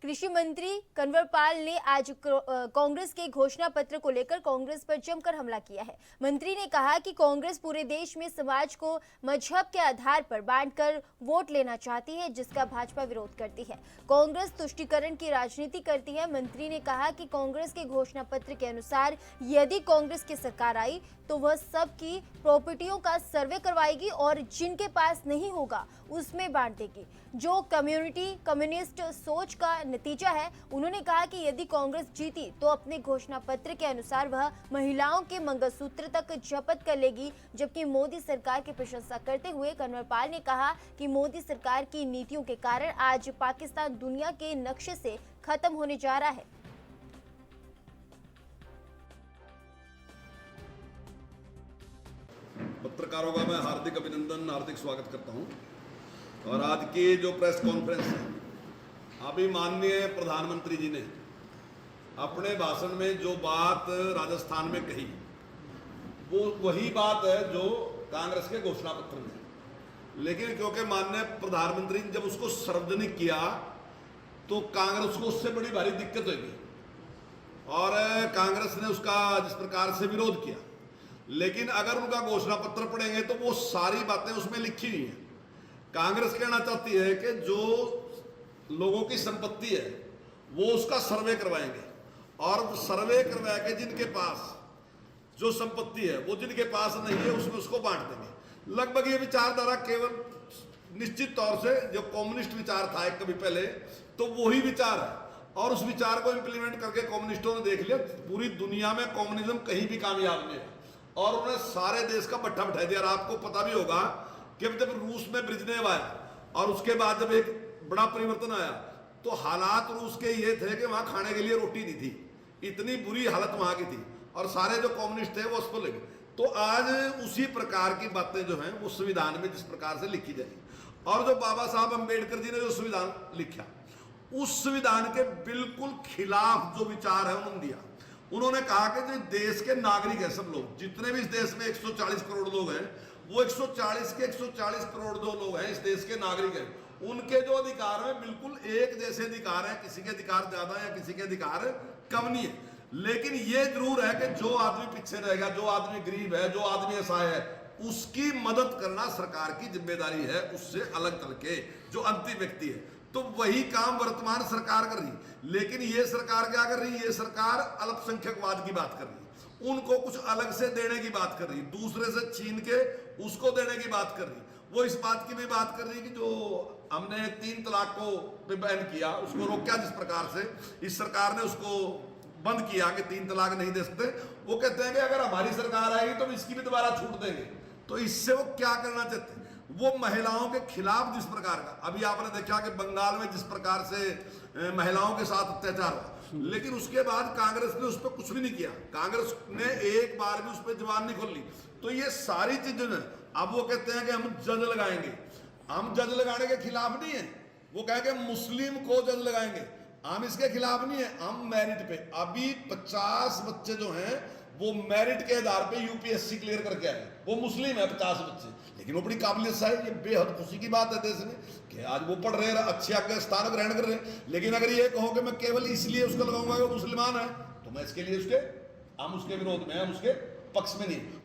कृषि मंत्री कंवरपाल ने आज कांग्रेस के घोषणा पत्र को लेकर कांग्रेस पर जमकर हमला किया है। मंत्री ने कहा कि कांग्रेस पूरे देश में समाज को मजहब के आधार पर बांटकर वोट लेना चाहती है, जिसका भाजपा विरोध करती है। कांग्रेस तुष्टीकरण की राजनीति करती है। मंत्री ने कहा कि कांग्रेस के घोषणा पत्र के अनुसार यदि कांग्रेस की सरकार आई तो वह सबकी प्रॉपर्टियों का सर्वे करवाएगी और जिनके पास नहीं होगा उसमें बांट देगी, जो कम्युनिस्ट सोच का नतीजा है। उन्होंने कहा कि यदि कांग्रेस जीती तो अपने घोषणा पत्र के अनुसार वह महिलाओं के मंगलसूत्र तक जब्त कर लेगी। जबकि मोदी सरकार की प्रशंसा करते हुए कंवरपाल ने कहा कि मोदी सरकार की नीतियों के कारण आज पाकिस्तान दुनिया के नक्शे से खत्म होने जा रहा है। पत्रकारों का मैं हार्दिक अभिनंदन, हार्दिक स्वागत करता हूं। और आज की जो प्रेस कॉन्फ्रेंस है, अभी माननीय प्रधानमंत्री जी ने अपने भाषण में जो बात राजस्थान में कही, वो वही बात है जो कांग्रेस के घोषणा पत्र में। लेकिन क्योंकि माननीय प्रधानमंत्री ने जब उसको सार्वजनिक किया तो कांग्रेस को उससे बड़ी भारी दिक्कत होगी और कांग्रेस ने उसका जिस प्रकार से विरोध किया। लेकिन अगर उनका घोषणा पत्र पढ़ेंगे तो वो सारी बातें उसमें लिखी हुई हैं। कांग्रेस कहना चाहती है कि जो लोगों की संपत्ति है वो उसका सर्वे करवाएंगे और सर्वे करवा के जिनके पास जो संपत्ति है वो जिनके पास नहीं है उसमें उसको बांट देंगे। लगभग ये विचारधारा केवल निश्चित तौर से जो कम्युनिस्ट विचार था एक कभी पहले, तो वही विचार है और उस विचार को इंप्लीमेंट करके कम्युनिस्टों ने देख लिया पूरी दुनिया में कम्युनिज्म कहीं भी कामयाब नहीं है और उन्हें सारे देश का भट्ठा बैठा दिया। और आपको पता भी होगा कि जब रूस में ब्रेजनेव आया और उसके बाद जब एक बड़ा परिवर्तन आया तो हालात रूस के ये थे कि वहां खाने के लिए रोटी नहीं थी, इतनी बुरी हालत वहां की थी और सारे जो कम्युनिस्ट थे वो उस पर लगे। तो आज उसी प्रकार की बातें जो हैं वो संविधान में जिस प्रकार से लिखी जाएगी और जो बाबा साहब अम्बेडकर जी ने जो संविधान लिखा उस संविधान के बिल्कुल खिलाफ जो विचार है उन्होंने दिया। उन्होंने कहा कि जो देश के नागरिक है, सब लोग जितने भी इस देश में 140 करोड़ लोग हैं, वो 140 के 140 करोड़ जो लोग हैं इस देश के नागरिक हैं, उनके जो अधिकार हैं बिल्कुल एक जैसे अधिकार है। किसी के अधिकार ज्यादा या किसी के अधिकार कम नहीं है। लेकिन ये जरूर है कि जो आदमी पीछे रहेगा, जो आदमी गरीब है, जो आदमी असहाय है, उसकी मदद करना सरकार की जिम्मेदारी है, उससे अलग करके जो अंतिम व्यक्ति है। तो वही काम वर्तमान सरकार कर रही है। लेकिन ये सरकार क्या कर रही है? ये सरकार अल्पसंख्यकवाद की बात कर रही है, उनको कुछ अलग से देने की बात कर रही है, दूसरे से छीन के उसको देने की बात कर रही है। वो इस बात की भी बात कर रही है कि जो हमने 3 तलाक को बैन किया, उसको रोका जिस प्रकार से इस सरकार ने उसको बंद किया कि 3 तलाक नहीं दे सकते, वो कहते हैं कि अगर हमारी सरकार आएगी तो इसकी भी दोबारा छूट देंगे। तो इससे वो क्या करना चाहते हैं? वो महिलाओं के खिलाफ जिस प्रकार का अभी आपने देखा कि बंगाल में जिस प्रकार से महिलाओं के साथ अत्याचार हुआ, लेकिन उसके बाद कांग्रेस ने उस पर कुछ भी नहीं किया। कांग्रेस ने एक बार भी उस पर जबान नहीं खोली। तो ये सारी चीजें अब वो कहते हैं कि हम जज लगाएंगे। हम जज लगाने के खिलाफ नहीं है, वो कहेंगे मुस्लिम को जज लगाएंगे, हम इसके खिलाफ नहीं है। हम मेरिट पे अभी 50 बच्चे जो हैं वो मेरिट के आधार पे यूपीएससी क्लियर करके आए, वो मुस्लिम है 50 बच्चे, लेकिन वो बड़ी काबिलियत से है। ये बेहद खुशी की बात है देश में कि आज वो पढ़ रहे हैं, अच्छे आगे स्थान ग्रहण कर रहे हैं। लेकिन अगर ये कहो कि मैं केवल इसलिए उसको लगाऊंगा वो मुसलमान है, तो मैं इसके लिए हम उसके विरोध में, हम उसके पक्ष में नहीं।